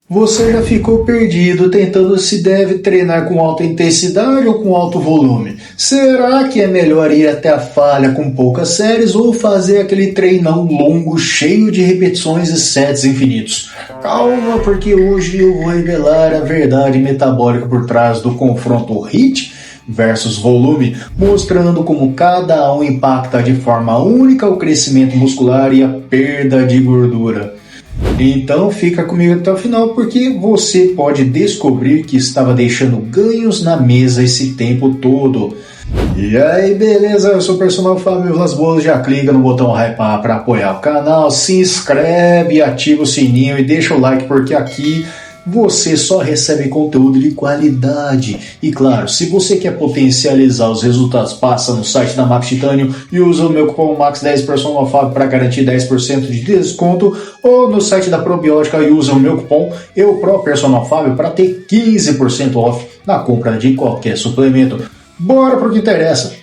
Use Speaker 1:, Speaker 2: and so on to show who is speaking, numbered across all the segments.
Speaker 1: Você já ficou perdido tentando se deve treinar com alta intensidade ou com alto volume? Será que é melhor ir até a falha com poucas séries ou fazer aquele treinão longo cheio de repetições e sets infinitos? Calma, porque hoje eu vou revelar a verdade metabólica por trás do confronto HIIT versus volume, mostrando como cada um impacta de forma única o crescimento muscular e a perda de gordura. Então fica comigo até o final, porque você pode descobrir que estava deixando ganhos na mesa esse tempo todo. E aí, beleza? Eu sou o Personal Fábio Vilas Boas. Já clica no botão hypar para apoiar o canal, se inscreve, ativa o sininho e deixa o like, porque aqui você só recebe conteúdo de qualidade. E claro, se você quer potencializar os resultados, passa no site da Max Titânio e usa o meu cupom MAX10 Personal Fábio para garantir 10% de desconto, ou no site da Probiótica e usa o meu cupom Personal Fábio para ter 15% off na compra de qualquer suplemento. Bora pro que interessa.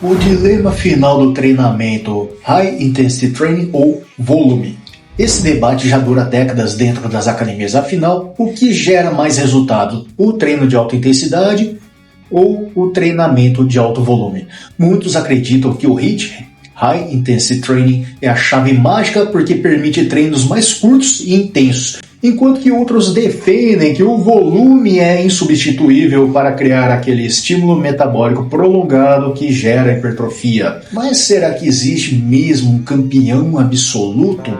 Speaker 1: O dilema final do treinamento: High Intensity Training ou volume? Esse debate já dura décadas dentro das academias. Afinal, o que gera mais resultado? O treino de alta intensidade ou o treinamento de alto volume? Muitos acreditam que o HIIT, High Intensity Training, é a chave mágica porque permite treinos mais curtos e intensos, enquanto que outros defendem que o volume é insubstituível para criar aquele estímulo metabólico prolongado que gera hipertrofia. Mas será que existe mesmo um campeão absoluto?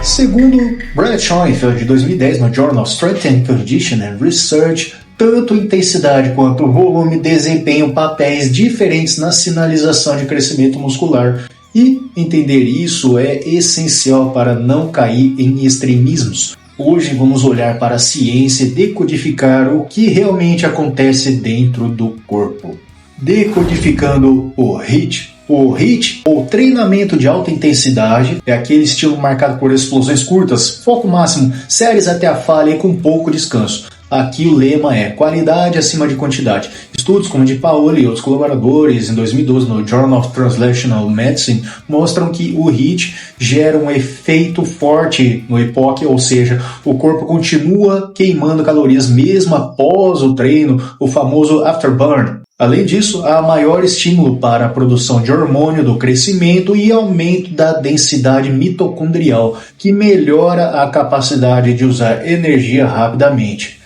Speaker 1: Segundo Brad Schoenfeld, de 2010, no Journal of Strength and Conditioning Research, tanto intensidade quanto volume desempenham papéis diferentes na sinalização de crescimento muscular. E entender isso é essencial para não cair em extremismos. Hoje vamos olhar para a ciência e decodificar o que realmente acontece dentro do corpo. Decodificando o HIIT. O HIIT, ou treinamento de alta intensidade, é aquele estilo marcado por explosões curtas, foco máximo, séries até a falha e com pouco descanso. Aqui o lema é qualidade acima de quantidade. Estudos como de Paoli e outros colaboradores em 2012 no Journal of Translational Medicine mostram que o HIIT gera um efeito forte no EPOC, ou seja, o corpo continua queimando calorias mesmo após o treino, o famoso afterburn. Além disso, há maior estímulo para a produção de hormônio do crescimento e aumento da densidade mitocondrial, que melhora a capacidade de usar energia rapidamente.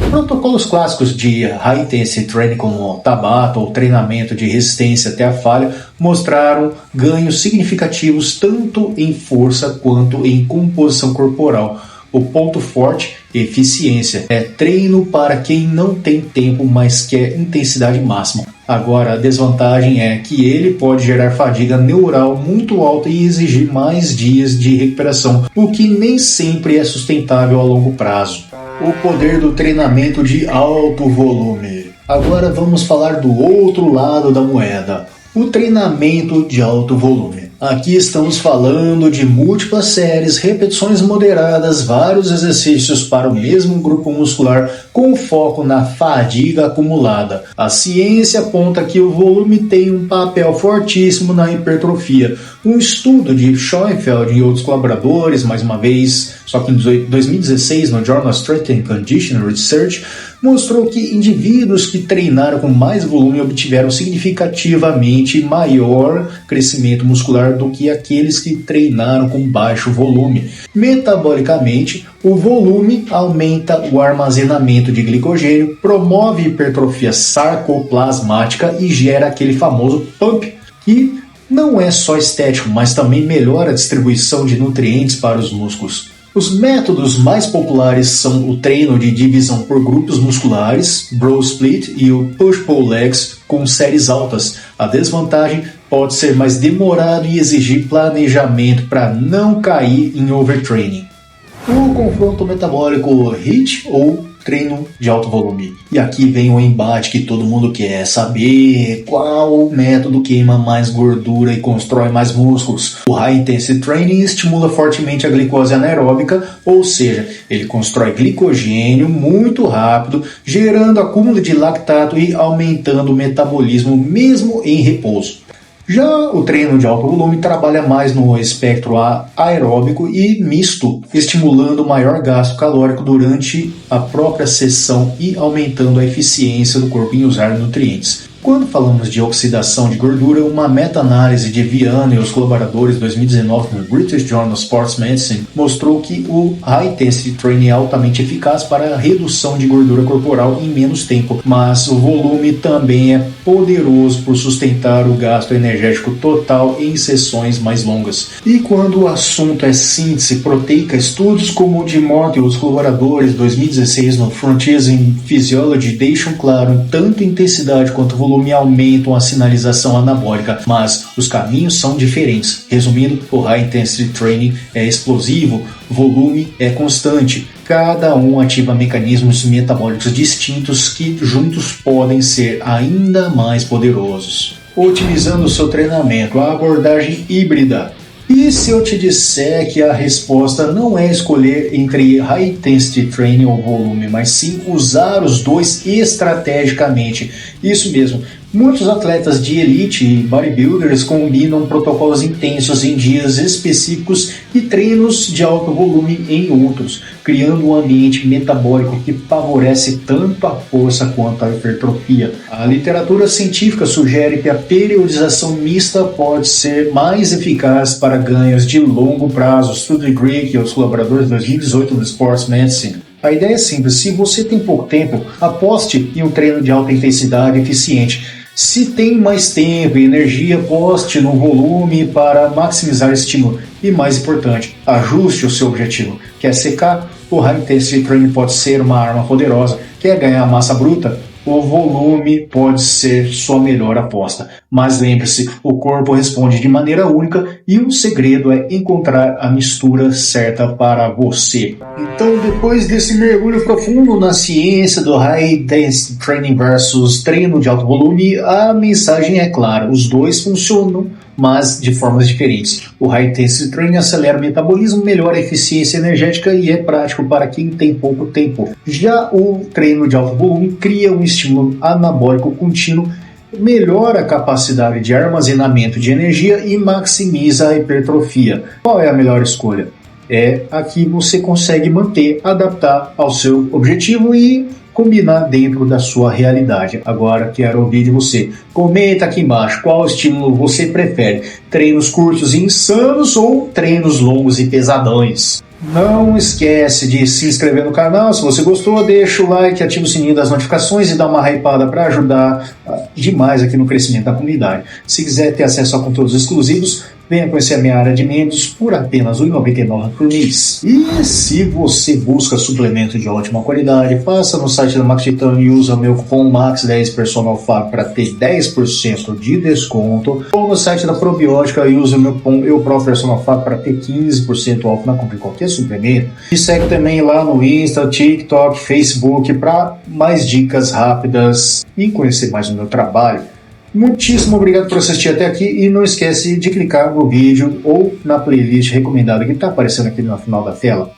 Speaker 1: Protocolos clássicos de High Intensity Training, como Tabata ou treinamento de resistência até a falha, mostraram ganhos significativos tanto em força quanto em composição corporal. O ponto forte, eficiência, é treino para quem não tem tempo, mas quer intensidade máxima. Agora, a desvantagem é que ele pode gerar fadiga neural muito alta e exigir mais dias de recuperação, o que nem sempre é sustentável a longo prazo. O poder do treinamento de alto volume. Agora vamos falar do outro lado da moeda, o treinamento de alto volume. Aqui estamos falando de múltiplas séries, repetições moderadas, vários exercícios para o mesmo grupo muscular com foco na fadiga acumulada. A ciência aponta que o volume tem um papel fortíssimo na hipertrofia. Um estudo de Schoenfeld e outros colaboradores, mais uma vez, só que em 2016, no Journal of Strength and Conditioning Research, mostrou que indivíduos que treinaram com mais volume obtiveram significativamente maior crescimento muscular do que aqueles que treinaram com baixo volume. Metabolicamente, o volume aumenta o armazenamento de glicogênio, promove hipertrofia sarcoplasmática e gera aquele famoso pump, que não é só estético, mas também melhora a distribuição de nutrientes para os músculos. Os métodos mais populares são o treino de divisão por grupos musculares, Bro Split, e o Push-Pull Legs com séries altas. A desvantagem pode ser mais demorado e exigir planejamento para não cair em overtraining. O confronto metabólico HIIT ou treino de alto volume. E aqui vem o embate que todo mundo quer saber: qual método queima mais gordura e constrói mais músculos? O High Intensity Training estimula fortemente a glicose anaeróbica, ou seja, ele constrói glicogênio muito rápido, gerando acúmulo de lactato e aumentando o metabolismo mesmo em repouso. Já o treino de alto volume trabalha mais no espectro aeróbico e misto, estimulando maior gasto calórico durante a própria sessão e aumentando a eficiência do corpo em usar nutrientes. Quando falamos de oxidação de gordura, uma meta-análise de Viana e os colaboradores 2019 no British Journal of Sports Medicine mostrou que o High Intensity Training é altamente eficaz para a redução de gordura corporal em menos tempo, mas o volume também é poderoso por sustentar o gasto energético total em sessões mais longas. E quando o assunto é síntese proteica, estudos como o de Mott e os colaboradores 2016 no Frontiers in Physiology deixam claro tanto intensidade quanto volume aumentam a sinalização anabólica, mas os caminhos são diferentes. Resumindo, o High Intensity Training é explosivo, volume é constante. Cada um ativa mecanismos metabólicos distintos que juntos podem ser ainda mais poderosos. Otimizando o seu treinamento, a abordagem híbrida. E se eu te disser que a resposta não é escolher entre High Intensity Training ou volume, mas sim usar os dois estrategicamente? Isso mesmo. Muitos atletas de elite e bodybuilders combinam protocolos intensos em dias específicos e treinos de alto volume em outros, criando um ambiente metabólico que favorece tanto a força quanto a hipertrofia. A literatura científica sugere que a periodização mista pode ser mais eficaz para ganhos de longo prazo. Estudo de Greek e os colaboradores de 2018 do Sports Medicine. A ideia é simples: se você tem pouco tempo, aposte em um treino de alta intensidade eficiente. Se tem mais tempo e energia, aposte no volume para maximizar o estímulo. E mais importante, ajuste o seu objetivo. Quer secar? O High Intensity Training pode ser uma arma poderosa. Quer ganhar massa bruta? O volume pode ser sua melhor aposta. Mas lembre-se, o corpo responde de maneira única e o segredo é encontrar a mistura certa para você. Então, depois desse mergulho profundo na ciência do High Intensity Training versus treino de alto volume, a mensagem é clara: os dois funcionam, mas de formas diferentes. O High Intensity Training acelera o metabolismo, melhora a eficiência energética e é prático para quem tem pouco tempo. Já o treino de alto volume cria um estímulo anabólico contínuo, melhora a capacidade de armazenamento de energia e maximiza a hipertrofia. Qual é a melhor escolha? É a que você consegue manter, adaptar ao seu objetivo e combinar dentro da sua realidade. Agora quero ouvir de você. Comenta aqui embaixo qual estímulo você prefere: treinos curtos e insanos ou treinos longos e pesadões? Não esquece de se inscrever no canal. Se você gostou, deixa o like, ativa o sininho das notificações e dá uma hypada para ajudar demais aqui no crescimento da comunidade. Se quiser ter acesso a conteúdos exclusivos, venha conhecer a minha área de membros por apenas R$ 1,99 por mês. E se você busca suplemento de ótima qualidade, passa no site da Max Titã e usa o meu cupom MAX10 PersonalFab para ter 10% de desconto. Ou no site da Probiótica e usa o meu cupom EuProPersonalFab para ter 15% off na compra de qualquer suplemento. E segue também lá no Insta, TikTok, Facebook para mais dicas rápidas e conhecer mais o meu trabalho. Muitíssimo obrigado por assistir até aqui e não esquece de clicar no vídeo ou na playlist recomendada que está aparecendo aqui no final da tela.